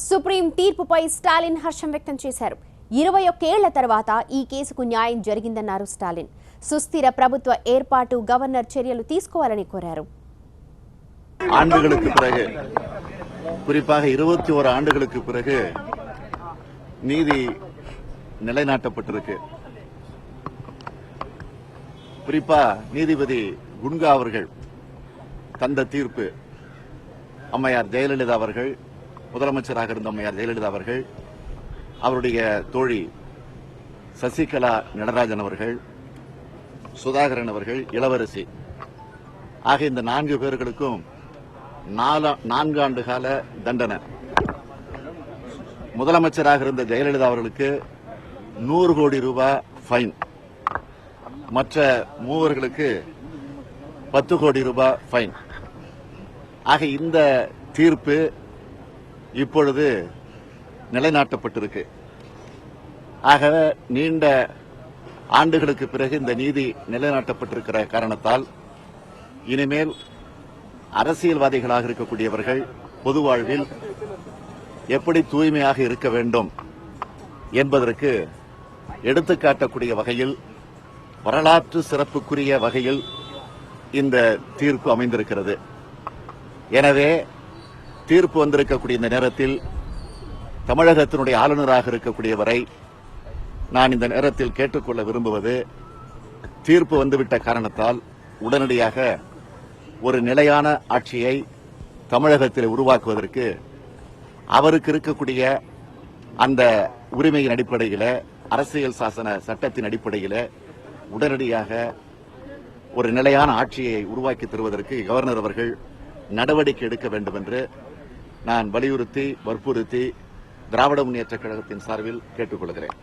Supreme తీర్పుపై Stalin హర్షం వ్యక్తం చేశారు. 21 ఏళ్ల తర్వాత ఈ కేసుకు న్యాయం జరిగిందన్నారు స్టాలిన్. సుస్థిర ప్రభుత్వ ఏర్పాటు గవర్నర్ చర్యలు తీసుకోవాలని కోరారు. ஆண்டுகளுக்கு பிறகு குறிப்பாக 21 ஆண்டுகளுக்கு பிறகு நீதி நிலைநாட்டப்பட்டிருக்கு. குறிப்பா நீதிபதி குன்கா அவர்கள் தந்த தீர்ப்பு, அம்மையார் ஜெயலலிதா அவர்கள், முதலமைச்சராக இருந்த அம்மையார் ஜெயலலிதா அவர்கள், அவருடைய தோழி சசிகலா நடராஜன் அவர்கள், சுதாகரன் அவர்கள், இளவரசி ஆகிய இந்த 4 பேர்களுக்கும் 4 ஆண்டு கால தண்டனை. முதலமைச்சராக இருந்த ஜெயலலிதா அவர்களுக்கு 100 கோடி ரூபாய் ஃபைன், மற்ற மூவர்களுக்கு 10 கோடி ரூபாய் ஃபைன். ஆக இந்த தீர்ப்பு இப்பொழுது நிலைநாட்டப்பட்டிருக்கு. ஆக நீண்ட ஆண்டுகளுக்கு பிறகு இந்த நீதி நிலைநாட்டப்பட்டிருக்கிற காரணத்தால் இனிமேல் அரசியல்வாதிகளாக இருக்கக்கூடியவர்கள் பொது வாழ்வில் எப்படி தூய்மையாக இருக்க வேண்டும் என்பதற்கு எடுத்துக்காட்டக்கூடிய வகையில், வரலாற்று சிறப்புக்குரிய வகையில் இந்த தீர்ப்பு அமைந்திருக்கிறது. எனவே தீர்ப்பு வந்திருக்கக்கூடிய இந்த நேரத்தில் தமிழகத்தினுடைய ஆளுநராக இருக்கக்கூடியவரை நான் இந்த நேரத்தில் கேட்டுக்கொள்ள விரும்புவது, தீர்ப்பு வந்துவிட்ட காரணத்தால் உடனடியாக ஒரு நிலையான ஆட்சியை தமிழகத்தில் உருவாக்குவதற்கு அவருக்கு இருக்கக்கூடிய அந்த உரிமையின் அடிப்படையில், அரசியல் சாசன சட்டத்தின் அடிப்படையில் உடனடியாக ஒரு நிலையான ஆட்சியை உருவாக்கி தருவதற்கு கவர்னர் அவர்கள் நடவடிக்கை எடுக்க வேண்டும் என்று நான் வலியுறுத்தி வற்புறுத்தி திராவிட முன்னேற்றக் கழகத்தின் சார்பில் கேட்டுக்கொள்கிறேன்.